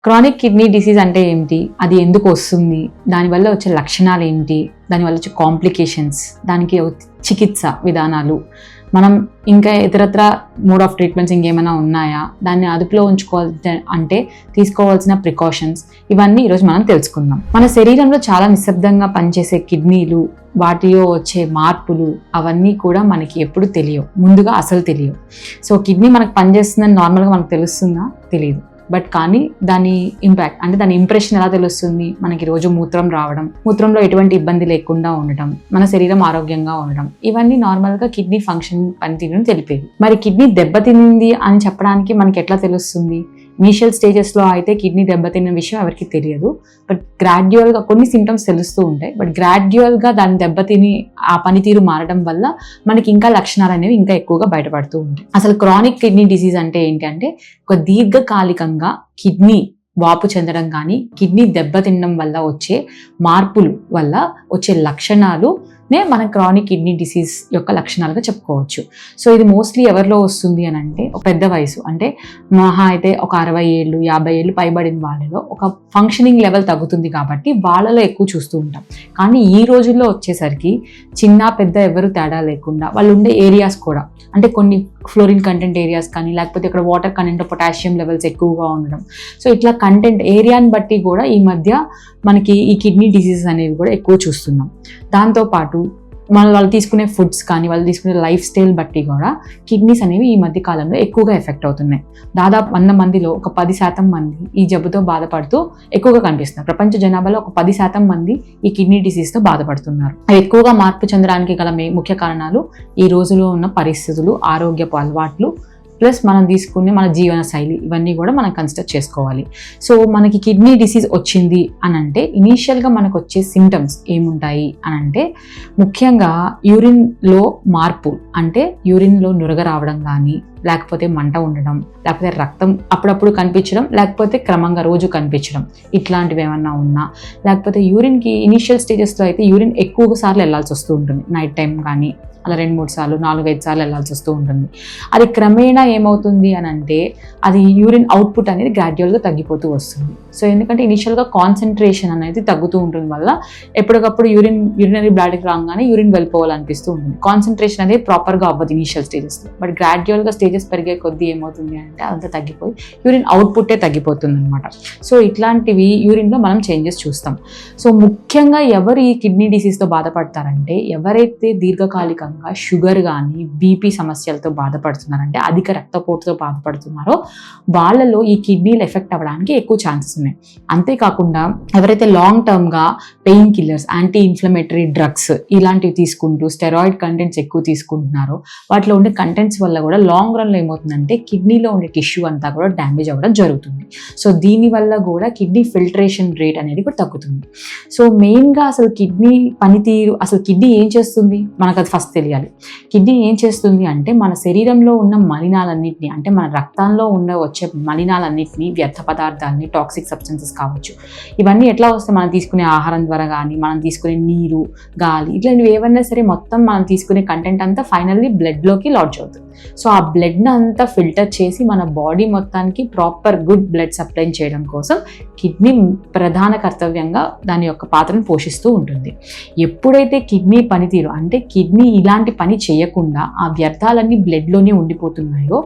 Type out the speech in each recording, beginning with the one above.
Chronic kidney disease అంటే ఏంటి, అది ఎందుకు వస్తుంది, దానివల్ల వచ్చే లక్షణాలు ఏంటి, దానివల్ల వచ్చే కాంప్లికేషన్స్, దానికి చికిత్స విధానాలు, మనం ఇంకా ఇతరత్ర మోడ్ ఆఫ్ ట్రీట్మెంట్స్ ఇంకేమైనా ఉన్నాయా, దాన్ని అదుపులో ఉంచుకోవాలి అంటే తీసుకోవాల్సిన ప్రికాషన్స్, ఇవన్నీ ఈరోజు మనం తెలుసుకుందాం. మన శరీరంలో చాలా నిశ్శబ్దంగా పనిచేసే కిడ్నీలు, వాటిలో వచ్చే మార్పులు అవన్నీ కూడా మనకి ఎప్పుడు తెలియవు, ముందుగా అసలు తెలియవు. సో కిడ్నీ మనకు పనిచేస్తుందని నార్మల్గా మనకు తెలుస్తుందా, తెలియదు. బట్ కానీ దాని ఇంపాక్ట్ అంటే దాని ఇంప్రెషన్ ఎలా తెలుస్తుంది, మనకి రోజు మూత్రం రావడం, మూత్రంలో ఎటువంటి ఇబ్బంది లేకుండా ఉండటం, మన శరీరం ఆరోగ్యంగా ఉండడం, ఇవన్నీ నార్మల్గా కిడ్నీ ఫంక్షన్ పనితీరుని తెలిపేది. మరి కిడ్నీ దెబ్బతినింది అని చెప్పడానికి మనకి ఎట్లా తెలుస్తుంది? ఇనీషియల్ స్టేజెస్లో అయితే కిడ్నీ దెబ్బతిన్న విషయం ఎవరికి తెలియదు. బట్ గ్రాడ్యువల్గా కొన్ని సింటమ్స్ తెలుస్తూ ఉంటాయి. బట్ గ్రాడ్యువల్గా దాని దెబ్బతిని ఆ పనితీరు మారడం వల్ల మనకి ఇంకా లక్షణాలు అనేవి ఇంకా ఎక్కువగా బయటపడుతూ ఉంటాయి. అసలు క్రానిక్ కిడ్నీ డిసీజ్ అంటే ఏంటి అంటే, ఒక దీర్ఘకాలికంగా కిడ్నీ వాపు చెందడం కానీ, కిడ్నీ దెబ్బతినడం వల్ల వచ్చే మార్పులు వల్ల వచ్చే లక్షణాలు మన క్రానిక్ కిడ్నీ డిసీజ్ యొక్క లక్షణాలుగా చెప్పుకోవచ్చు. సో ఇది మోస్ట్లీ ఎవరిలో వస్తుంది అని అంటే, ఒక పెద్ద వయసు అంటే మహా అయితే ఒక 60 ఏళ్ళు 50 ఏళ్ళు పైబడిన వాళ్ళలో ఒక ఫంక్షనింగ్ లెవెల్ తగ్గుతుంది కాబట్టి వాళ్ళలో ఎక్కువ చూస్తూ ఉంటాం. కానీ ఈ రోజుల్లో వచ్చేసరికి చిన్న పెద్ద ఎవరు తేడా లేకుండా వాళ్ళు ఉండే ఏరియాస్ కూడా, అంటే కొన్ని ఫ్లోరిన్ కంటెంట్ ఏరియాస్ కానీ, లేకపోతే ఇక్కడ వాటర్ కంటెంట్ పొటాషియం లెవెల్స్ ఎక్కువగా ఉండడం, సో ఇట్లా కంటెంట్ ఏరియాని బట్టి కూడా ఈ మధ్య మనకి ఈ కిడ్నీ డిసీజెస్ అనేవి కూడా ఎక్కువ చూస్తున్నాం. దాంతోపాటు వాళ్ళు తీసుకునే ఫుడ్స్ కానీ, వాళ్ళు తీసుకునే లైఫ్ స్టైల్ బట్టి కూడా కిడ్నీస్ అనేవి ఈ మధ్య కాలంలో ఎక్కువగా ఎఫెక్ట్ అవుతున్నాయి. దాదాపు 100 మందిలో ఒక 10% మంది ఈ జబ్బుతో బాధపడుతూ ఎక్కువగా కనిపిస్తున్నారు. ప్రపంచ జనాభాలో ఒక 10% మంది ఈ కిడ్నీ డిసీజ్తో బాధపడుతున్నారు. ఎక్కువగా మార్పు చెందడానికి గల ముఖ్య కారణాలు ఈ రోజులో ఉన్న పరిస్థితులు, ఆరోగ్యపు అలవాట్లు, ప్లస్ మనం తీసుకునే మన జీవన శైలి, ఇవన్నీ కూడా మనం కన్సిడర్ చేసుకోవాలి. సో మనకి కిడ్నీ డిసీజ్ వచ్చింది అని అంటే ఇనీషియల్గా మనకు వచ్చే సిమ్టమ్స్ ఏముంటాయి అని అంటే, ముఖ్యంగా యూరిన్లో మార్పు, అంటే యూరిన్లో నురగ రావడం కానీ, లేకపోతే మంట ఉండడం, లేకపోతే రక్తం అప్పుడప్పుడు కనిపించడం, లేకపోతే క్రమంగా రోజు కనిపించడం, ఇట్లాంటివి ఏమన్నా ఉన్నా, లేకపోతే యూరిన్కి ఇనీషియల్ స్టేజెస్లో అయితే యూరిన్ ఎక్కువ సార్లు వెళ్ళాల్సి వస్తూ ఉంటుంది. నైట్ టైం కానీ అలా 2-3 సార్లు 4-5 సార్లు వెళ్ళాల్సి వస్తూ ఉంటుంది. అది క్రమేణా ఏమవుతుంది అని అంటే, అది యూరిన్ అవుట్పుట్ అనేది గ్రాడ్యువల్గా తగ్గిపోతూ వస్తుంది. సో ఎందుకంటే ఇనిషియల్గా కాన్సన్ట్రేషన్ అనేది తగ్గుతూ ఉంటుంది వల్ల ఎప్పటికప్పుడు యూరినరీ బ్లాడర్కి రాగానే యూరిన్ వెళ్ళిపోవాలనిపిస్తూ ఉంటుంది. కాన్సన్ట్రేషన్ అనేది ప్రాపర్గా అవ్వదు ఇనిషియల్ స్టేజెస్లో. బట్ గ్రాడ్యువల్గా స్టేజెస్ పెరిగే కొద్దీ ఏమవుతుంది అంటే అదంతా తగ్గిపోయి యూరిన్ అవుట్పుట్టే తగ్గిపోతుంది అనమాట. సో ఇట్లాంటివి యూరిన్లో మనం చేంజెస్ చూస్తాం. సో ముఖ్యంగా ఎవరు ఈ కిడ్నీ డిసీజ్తో బాధపడతారంటే, ఎవరైతే దీర్ఘకాలికంగా షుగర్ కానీ బీపీ సమస్యలతో బాధపడుతున్నారంటే, అధిక రక్తపోటుతో బాధపడుతున్నారో వాళ్ళలో ఈ కిడ్నీలు ఎఫెక్ట్ అవ్వడానికి ఎక్కువ ఛాన్సెస్ ఉన్నాయి. అంతేకాకుండా ఎవరైతే లాంగ్ టర్మ్గా painkillers, anti inflammatory drugs ఇలాంటివి తీసుకుంటూ స్టెరాయిడ్ కంటెంట్స్ ఎక్కువ తీసుకుంటున్నారో, వాటిలో ఉండే కంటెంట్స్ వల్ల కూడా లాంగ్ రన్లో ఏమవుతుందంటే కిడ్నీలో ఉండే టిష్యూ అంతా కూడా డ్యామేజ్ అవ్వడం జరుగుతుంది. సో దీనివల్ల కూడా కిడ్నీ ఫిల్టరేషన్ రేట్ అనేది కూడా తగ్గుతుంది. సో మెయిన్గా అసలు కిడ్నీ పనితీరు, అసలు కిడ్నీ ఏం చేస్తుంది మనకు అది ఫస్ట్ తెలియాలి. కిడ్నీ ఏం చేస్తుంది అంటే, మన శరీరంలో ఉన్న మలినాలన్నింటినీ, అంటే మన రక్తంలో వచ్చే మలినాలన్నింటినీ, వ్యర్థ పదార్థాలని, టాక్సిక్ సబ్స్టెన్సెస్ కావచ్చు, ఇవన్నీ ఎట్లా వస్తాయి, మనం తీసుకునే ఆహారం ద్వారా కానీ, మనం తీసుకునే నీరు, గాలి, ఇట్లాంటివి ఏవన్నా సరే మొత్తం మనం తీసుకునే కంటెంట్ అంతా ఫైనల్లీ బ్లడ్లోకి లాడ్జ్ అవుతుంది. సో ఆ బ్లడ్ని అంతా ఫిల్టర్ చేసి మన బాడీ మొత్తానికి ప్రాపర్ గుడ్ బ్లడ్ సప్లై చేయడం కోసం కిడ్నీ ప్రధాన కర్తవ్యంగా దాని యొక్క పాత్రను పోషిస్తూ ఉంటుంది. ఎప్పుడైతే కిడ్నీ పనితీరు, అంటే కిడ్నీ ఇలాంటి పని చేయకుండా ఆ వ్యర్థాలన్నీ బ్లడ్లోనే ఉండిపోతున్నాయో,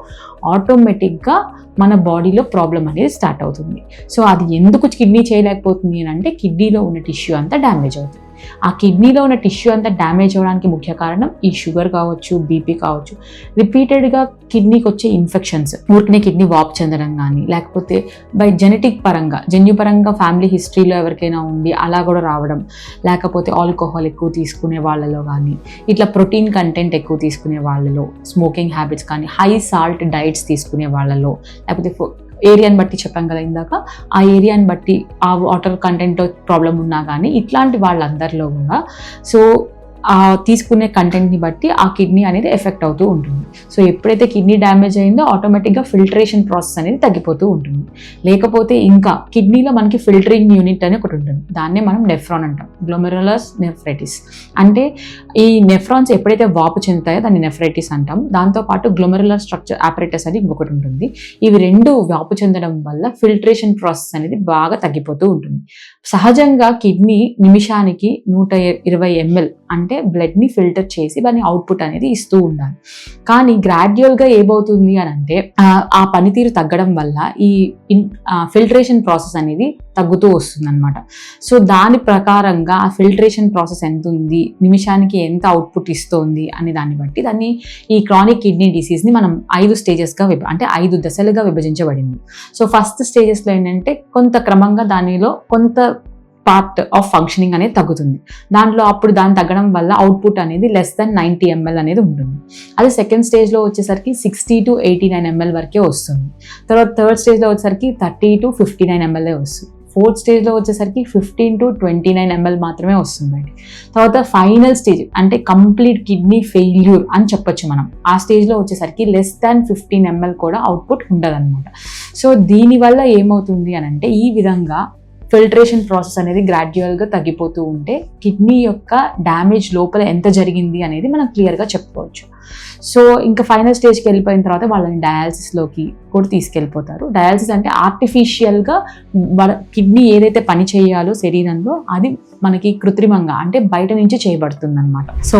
ఆటోమేటిక్గా మన బాడీలో ప్రాబ్లం అనేది స్టార్ట్ అవుతుంది. సో అది ఎందుకు కిడ్నీ చేయలేకపోతుంది అని అంటే, కిడ్నీలో ఉన్న టిష్యూ అంతా డ్యామేజ్ అవుతుంది. ఆ కిడ్నీలో ఉన్న టిష్యూ అంతా డ్యామేజ్ అవ్వడానికి ముఖ్య కారణం ఈ షుగర్ కావచ్చు, బీపీ కావచ్చు, రిపీటెడ్గా కిడ్నీకి వచ్చే ఇన్ఫెక్షన్స్, ఊరికనే కిడ్నీ వాపు చెందడం కానీ, లేకపోతే బై జెనెటిక్ పరంగా, జన్యుపరంగా ఫ్యామిలీ హిస్టరీలో ఎవరికైనా ఉండి అలా కూడా రావడం, లేకపోతే ఆల్కహాల్ ఎక్కువ తీసుకునే వాళ్ళలో కానీ, ఇట్లా ప్రోటీన్ కంటెంట్ ఎక్కువ తీసుకునే వాళ్ళలో, స్మోకింగ్ హ్యాబిట్స్ కానీ, హై సాల్ట్ డైట్స్ తీసుకునే వాళ్ళలో, లేకపోతే ఏరియాని బట్టి చెప్పాం కదా ఇందాక, ఆ ఏరియాని బట్టి ఆ వాటర్ కంటెంట్ ప్రాబ్లం ఉన్నా కానీ, ఇట్లాంటి వాళ్ళందరిలో కూడా సో తీసుకునే కంటెంట్ని బట్టి ఆ కిడ్నీ అనేది ఎఫెక్ట్ అవుతూ ఉంటుంది. సో ఎప్పుడైతే కిడ్నీ డ్యామేజ్ అయిందో ఆటోమేటిక్గా ఫిల్టరేషన్ ప్రాసెస్ అనేది తగ్గిపోతూ ఉంటుంది. లేకపోతే ఇంకా కిడ్నీలో మనకి ఫిల్టరింగ్ యూనిట్ అని ఒకటి ఉంటుంది, దాన్నే మనం నెఫ్రాన్ అంటాం, గ్లోమెరులస్ నెఫ్రైటిస్. అంటే ఈ నెఫ్రాన్స్ ఎప్పుడైతే వాపు చెందుతాయో దాన్ని నెఫ్రైటిస్ అంటాం. దాంతోపాటు గ్లోమెరులర్ స్ట్రక్చర్ ఆపరేటస్ అని ఇంకొకటి ఉంటుంది. ఇవి రెండు వాపు చెందడం వల్ల ఫిల్టరేషన్ ప్రాసెస్ అనేది బాగా తగ్గిపోతూ ఉంటుంది. సహజంగా కిడ్నీ నిమిషానికి 120 ml అంటే బ్లడ్ని ఫిల్టర్ చేసి దాని అవుట్పుట్ అనేది ఇస్తూ ఉండాలి. కానీ గ్రాడ్యువల్గా ఏమవుతుంది అని అంటే ఆ పనితీరు తగ్గడం వల్ల ఈ ఫిల్టరేషన్ ప్రాసెస్ అనేది తగ్గుతూ వస్తుంది అనమాట. సో దాని ప్రకారంగా ఆ ఫిల్టరేషన్ ప్రాసెస్ ఎంత ఉంది, నిమిషానికి ఎంత అవుట్పుట్ ఇస్తోంది అనే దాన్ని బట్టి దాన్ని ఈ క్రానిక్ కిడ్నీ డిసీజ్ని మనం 5 స్టేజెస్గా అంటే 5 దశలుగా విభజించబడింది. సో ఫస్ట్ స్టేజెస్లో ఏంటంటే కొంత క్రమంగా దానిలో కొంత పార్ట్ ఆఫ్ ఫంక్షనింగ్ అనేది తగ్గుతుంది. దాంట్లో అప్పుడు దాన్ని తగ్గడం వల్ల అవుట్పుట్ అనేది లెస్ దెన్ 90 ml అనేది ఉంటుంది. అది సెకండ్ స్టేజ్లో వచ్చేసరికి 60 to 89 ml వరకే వస్తుంది. తర్వాత థర్డ్ స్టేజ్లో వచ్చేసరికి 30 to 59 ml వస్తుంది. ఫోర్త్ స్టేజ్లో వచ్చేసరికి 15 to 29 ml మాత్రమే వస్తుంది. తర్వాత ఫైనల్ స్టేజ్ అంటే కంప్లీట్ కిడ్నీ ఫెయిల్యూర్ అని చెప్పొచ్చు మనం. ఆ స్టేజ్లో వచ్చేసరికి లెస్ దాన్ 15 ml కూడా అవుట్పుట్ ఉండదన్నమాట. సో దీనివల్ల ఏమవుతుంది అని అంటే ఈ విధంగా ఫిల్టరేషన్ ప్రాసెస్ అనేది గ్రాడ్యువల్గా తగ్గిపోతూ ఉంటే కిడ్నీ యొక్క డ్యామేజ్ లోపల ఎంత జరిగింది అనేది మనం క్లియర్గా చెప్పుకోవచ్చు. సో ఇంకా ఫైనల్ స్టేజ్కి వెళ్ళిపోయిన తర్వాత వాళ్ళని డయాలసిస్లోకి కూడా తీసుకెళ్ళిపోతారు. డయాలసిస్ అంటే ఆర్టిఫిషియల్గా కిడ్నీ ఏదైతే పని చేయాలో శరీరంలో అది మనకి కృత్రిమంగా అంటే బయట నుంచి చేయబడుతుంది అనమాట. సో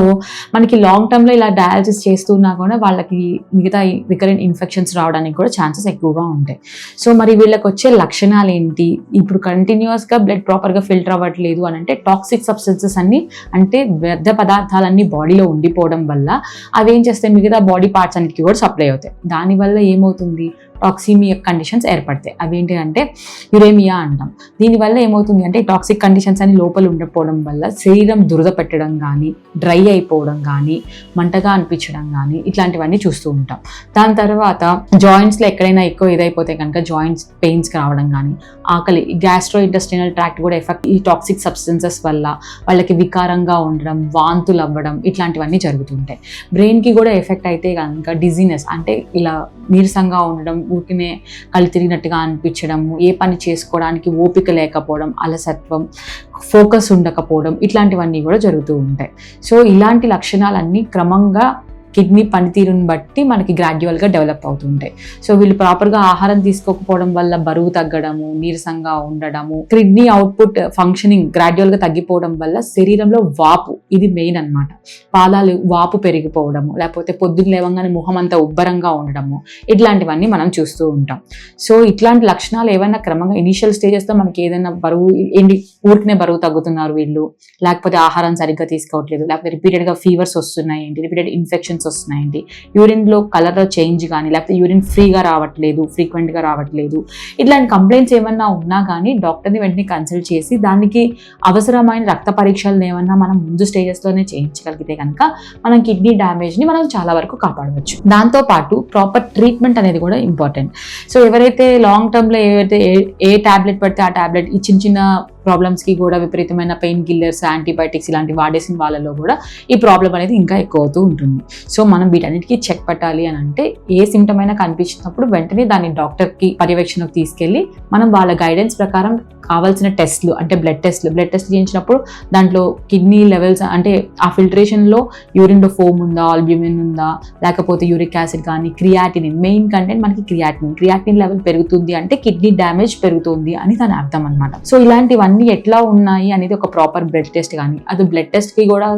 మనకి లాంగ్ టర్మ్లో ఇలా డయాలసిస్ చేస్తున్నా కూడా వాళ్ళకి మిగతా రికరెంట్ ఇన్ఫెక్షన్స్ రావడానికి కూడా ఛాన్సెస్ ఎక్కువగా ఉంటాయి. సో మరి వీళ్ళకి వచ్చే లక్షణాలు ఏంటి? ఇప్పుడు కంటిన్యూస్గా బ్లడ్ ప్రాపర్గా ఫిల్టర్ అవ్వట్లేదు అని అంటే టాక్సిక్ సబ్స్టెన్సెస్ అన్ని అంటే వ్యర్థ పదార్థాలన్నీ బాడీలో ఉండిపోవడం వల్ల అవి ఏం చేస్తాయి, మిగతా బాడీ పార్ట్స్ అన్నిటికీ కూడా సప్లై అవుతాయి. దానివల్ల ఏమవుతుంది, టాక్సిమియా కండిషన్స్ ఏర్పడతాయి. అవేంటి అంటే యురేమియా అంటాం. దీనివల్ల ఏమవుతుంది అంటే టాక్సిక్ కండిషన్స్ అని లోపల ఉండకపోవడం వల్ల శరీరం దురద పెట్టడం కానీ, డ్రై అయిపోవడం కానీ, మంటగా అనిపించడం కానీ ఇట్లాంటివన్నీ చూస్తూ ఉంటాం. దాని తర్వాత జాయింట్స్లో ఎక్కడైనా ఎక్కువ ఇదైపోతే కనుక జాయింట్స్ పెయిన్స్కి రావడం కానీ, ఆకలి, గ్యాస్ట్రో ఇంటెస్టినల్ ట్రాక్ట్ కూడా ఎఫెక్ట్ ఈ టాక్సిక్ సబ్స్టెన్సెస్ వల్ల వాళ్ళకి వికారంగా ఉండడం, వాంతులు అవ్వడం ఇట్లాంటివన్నీ జరుగుతుంటాయి. బ్రెయిన్కి కూడా ఎఫెక్ట్ అయితే కనుక డిజీనెస్ అంటే ఇలా నీరసంగా ఉండడం, ఊరికినే కళ్ళు తిరిగినట్టుగా అనిపించడము, ఏ పని చేసుకోవడానికి ఓపిక లేకపోవడం, అలసత్వం, ఫోకస్ ఉండకపోవడం ఇట్లాంటివన్నీ కూడా జరుగుతూ ఉంటాయి. సో ఇలాంటి లక్షణాలన్నీ క్రమంగా కిడ్నీ పనితీరుని బట్టి మనకి గ్రాడ్యువల్గా డెవలప్ అవుతుంటాయి. సో వీళ్ళు ప్రాపర్గా ఆహారం తీసుకోకపోవడం వల్ల బరువు తగ్గడము, నీరసంగా ఉండడము, కిడ్నీ అవుట్పుట్ ఫంక్షనింగ్ గ్రాడ్యువల్గా తగ్గిపోవడం వల్ల శరీరంలో వాపు, ఇది మెయిన్ అన్నమాట. పాదాలు వాపు పెరిగిపోవడము, లేకపోతే పొద్దున్న లేవగానే ముఖం అంతా ఉబ్బరంగా ఉండడము ఇట్లాంటివన్నీ మనం చూస్తూ ఉంటాం. సో ఇట్లాంటి లక్షణాలు ఏవైనా క్రమంగా ఇనిషియల్ స్టేజెస్లో మనకి ఏదైనా బరువు ఏంటి, ఊరికనే బరువు తగ్గుతున్నారు వీళ్ళు, లేకపోతే ఆహారం సరిగ్గా తీసుకోవట్లేదు, లేకపోతే రిపీటెడ్గా ఫీవర్స్ వస్తున్నాయి ఏంటి, రిపీటెడ్ ఇన్ఫెక్షన్స్ వస్తున్నాయండి, యూరిన్లో కలర్ చేంజ్ కానీ, లేకపోతే యూరిన్ ఫ్రీగా రావట్లేదు, ఫ్రీక్వెంట్గా రావట్లేదు, ఇట్లాంటి కంప్లైంట్స్ ఏమన్నా ఉన్నా కానీ డాక్టర్ని వెంటనే కన్సల్ట్ చేసి దానికి అవసరమైన రక్త పరీక్షలు ఏమన్నా మనం ముందు స్టేజెస్లోనే చేయించగలిగితే కనుక మనం కిడ్నీ డ్యామేజ్ని మనం చాలా వరకు కాపాడవచ్చు. దాంతోపాటు ప్రాపర్ ట్రీట్మెంట్ అనేది కూడా ఇంపార్టెంట్. సో ఎవరైతే లాంగ్ టర్మ్లో ఏ ట్యాబ్లెట్ పడితే ఆ ట్యాబ్లెట్ ఈ చిన్న చిన్న ప్రాబ్లమ్స్కి కూడా విపరీతమైన పెయిన్ కిల్లర్స్, యాంటీబయాటిక్స్ ఇలాంటివి వాడేసిన వాళ్ళలో కూడా ఈ ప్రాబ్లం అనేది ఇంకా ఎక్కువ అవుతూ ఉంటుంది. సో మనం వీటన్నిటికీ చెక్ పెట్టాలి అని అంటే ఏ సిమ్టమ్ అయినా కనిపించినప్పుడు వెంటనే దాన్ని డాక్టర్కి పర్యవేక్షణకు తీసుకెళ్ళి మనం వాళ్ళ గైడెన్స్ ప్రకారం కావాల్సిన టెస్ట్లు అంటే బ్లడ్ టెస్ట్ చేయించినప్పుడు దాంట్లో కిడ్నీ లెవెల్స్ అంటే ఆ ఫిల్టరేషన్లో యూరిన్లో ఫోమ్ ఉందా, ఆల్బ్యూమిన్ ఉందా, లేకపోతే యూరిక్ యాసిడ్ కానీ, క్రియాటినిన్, మెయిన్ కంటెంట్ మనకి క్రియాటినిన్ లెవెల్ పెరుగుతుంది అంటే కిడ్నీ డ్యామేజ్ పెరుగుతుంది అని దాని అర్థం అనమాట. సో ఇలాంటివన్నీ ఎట్లా ఉన్నాయి అనేది ఒక ప్రాపర్ బ్లడ్ టెస్ట్ కానీ, అది బ్లడ్ టెస్ట్కి కూడా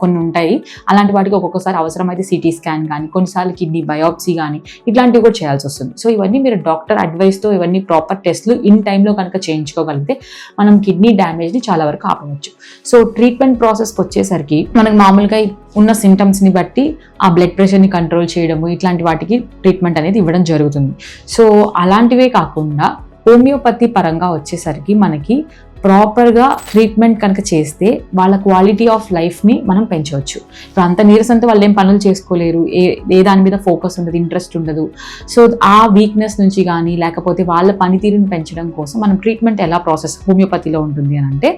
కొన్ని ఉంటాయి, అలాంటి వాటికి ఒక్కొక్కసారి అవసరమైతే సిటీ స్కాన్ కానీ, కొన్నిసార్లు కిడ్నీ బయాప్సీ కానీ ఇట్లాంటివి కూడా చేయాల్సి వస్తుంది. సో ఇవన్నీ మీరు డాక్టర్ అడ్వైస్తో ఇవన్నీ ప్రాపర్ టెస్ట్లు ఇన్ టైంలో కనుక చేయించుకోగలిగితే మనం కిడ్నీ డ్యామేజ్ని చాలా వరకు ఆపవచ్చు. సో ట్రీట్మెంట్ ప్రాసెస్కి వచ్చేసరికి మనకు మామూలుగా ఉన్న సింటమ్స్ని బట్టి ఆ బ్లడ్ ప్రెషర్ని కంట్రోల్ చేయడము ఇట్లాంటి వాటికి ట్రీట్మెంట్ అనేది ఇవ్వడం జరుగుతుంది. సో అలాంటివే కాకుండా హోమియోపతి పరంగా వచ్చేసరికి మనకి ప్రాపర్గా ట్రీట్మెంట్ కనుక చేస్తే వాళ్ళ క్వాలిటీ ఆఫ్ లైఫ్ని మనం పెంచవచ్చు. ఇప్పుడు అంత నీరసంతో వాళ్ళు ఏం పనులు చేసుకోలేరు, ఏ దాని మీద ఫోకస్ ఉండదు, ఇంట్రెస్ట్ ఉండదు. సో ఆ వీక్నెస్ నుంచి కానీ లేకపోతే వాళ్ళ పనితీరుని పెంచడం కోసం మనం ట్రీట్మెంట్ ఎలా ప్రాసెస్ హోమియోపతిలో ఉంటుంది అని అంటే,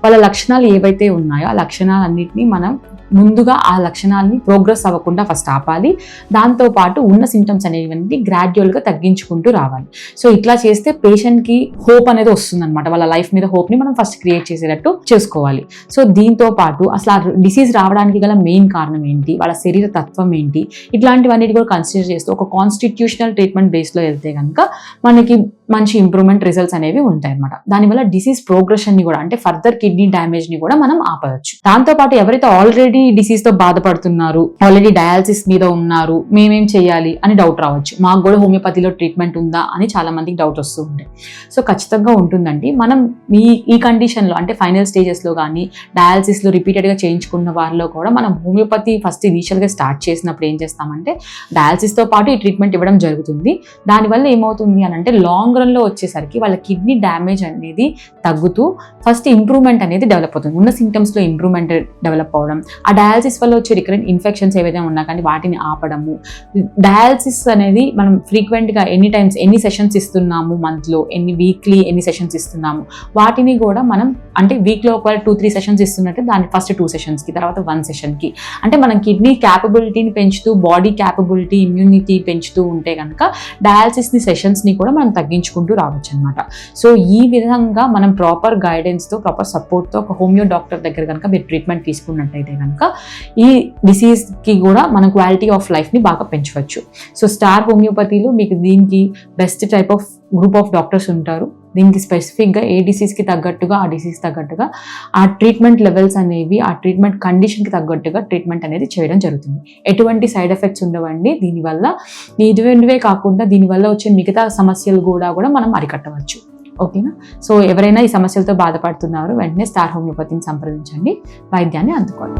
వాళ్ళ లక్షణాలు ఏవైతే ఉన్నాయో ఆ లక్షణాలన్నింటినీ మనం ముందుగా ఆ లక్షణాలని ప్రోగ్రెస్ అవ్వకుండా ఫస్ట్ ఆపాలి. దాంతోపాటు ఉన్న సింటమ్స్ అనేవి గ్రాడ్యువల్గా తగ్గించుకుంటూ రావాలి. సో ఇట్లా చేస్తే పేషెంట్కి హోప్ అనేది వస్తుంది అనమాట. వాళ్ళ లైఫ్ మీద హోప్ని మనం ఫస్ట్ క్రియేట్ చేసేటట్టు చేసుకోవాలి. సో దీంతో పాటు అసలు ఆ డిసీజ్ రావడానికి గల మెయిన్ కారణం ఏంటి, వాళ్ళ శరీర తత్వం ఏంటి, ఇట్లాంటివన్నీ కూడా కన్సిడర్ చేస్తూ ఒక కాన్స్టిట్యూషనల్ ట్రీట్మెంట్ బేస్లో వెళ్తే కనుక మనకి మంచి ఇంప్రూవ్మెంట్ రిజల్ట్స్ అనేవి ఉంటాయి అనమాట. దానివల్ల డిసీజ్ ప్రోగ్రెషన్ని కూడా అంటే ఫర్దర్ కిడ్నీ డ్యామేజ్ని కూడా మనం ఆపవచ్చు. దాంతోపాటు ఎవరైతే ఆల్రెడీ డిసీజ్తో బాధపడుతున్నారు, ఆల్రెడీ డయాలసిస్ మీద ఉన్నారు, మేమేం చేయాలి అని డౌట్ రావచ్చు. మాకు కూడా హోమియోపతిలో ట్రీట్మెంట్ ఉందా అని చాలా మందికి డౌట్ వస్తూ ఉంటాయి. సో ఖచ్చితంగా ఉంటుందండి. మనం ఈ కండిషన్లో అంటే ఫైనల్ స్టేజెస్లో కానీ డయాలసిస్లో రిపీటెడ్గా చేయించుకున్న వారిలో కూడా మనం హోమియోపతి ఫస్ట్ ఇనీషియల్గా స్టార్ట్ చేసినప్పుడు ఏం చేస్తామంటే డయాలసిస్తో పాటు ఈ ట్రీట్మెంట్ ఇవ్వడం జరుగుతుంది. దానివల్ల ఏమవుతుంది అని అంటే లాంగ్ రన్లో వచ్చేసరికి వాళ్ళ కిడ్నీ డ్యామేజ్ అనేది తగ్గుతూ ఫస్ట్ ఇంప్రూవ్మెంట్ అనేది డెవలప్ అవుతుంది. ఉన్న సింటమ్స్లో ఇంప్రూవ్మెంట్ డెవలప్ అవ్వడం, ఆ డయాలసిస్ వల్ల వచ్చే రికరెంట్ ఇన్ఫెక్షన్స్ ఏవైతే ఉన్నా కానీ వాటిని ఆపడము. డయాలసిస్ అనేది మనం ఫ్రీక్వెంట్గా ఎన్ని సెషన్స్ ఇస్తున్నాము, మంత్లో వీక్లీ ఎన్ని సెషన్స్ ఇస్తున్నాము, వాటిని కూడా మనం అంటే వీక్లో ఒకవేళ 2-3 సెషన్స్ ఇస్తున్నట్టు దాని ఫస్ట్ 2 సెషన్స్కి, తర్వాత 1 సెషన్కి, అంటే మనం కిడ్నీ క్యాపబిలిటీని పెంచుతూ బాడీ క్యాపబిలిటీ ఇమ్యూనిటీ పెంచుతూ ఉంటే కనుక డయాలసిస్ని సెషన్స్ని కూడా మనం తగ్గించుకుంటూ రావచ్చు అనమాట. సో ఈ విధంగా మనం ప్రాపర్ గైడెన్స్తో ప్రాపర్ సపోర్ట్తో ఒక హోమియో డాక్టర్ దగ్గర కనుక మీరు ట్రీట్మెంట్ తీసుకున్నట్టయితే కనుక ఈ డిసీజ్కి కూడా మనం క్వాలిటీ ఆఫ్ లైఫ్ని బాగా పెంచవచ్చు. సో స్టార్ హోమియోపతిలో మీకు దీనికి best type of group of doctors ఉంటారు. దీనికి స్పెసిఫిక్గా ఏ డిసీజ్కి తగ్గట్టుగా ఆ డిసీజ్ తగ్గట్టుగా ఆ ట్రీట్మెంట్ లెవెల్స్ అనేవి ఆ ట్రీట్మెంట్ కండిషన్కి తగ్గట్టుగా ట్రీట్మెంట్ అనేది చేయడం జరుగుతుంది. ఎటువంటి సైడ్ ఎఫెక్ట్స్ ఉండవండి. దీనివల్ల ఇటువంటివే కాకుండా దీనివల్ల వచ్చే మిగతా సమస్యలు కూడా మనం అరికట్టవచ్చు. ఓకేనా? సో ఎవరైనా ఈ సమస్యలతో బాధపడుతున్నారు వెంటనే స్టార్ హోమియోపతిని సంప్రదించండి, వైద్యాన్ని అందుకోండి.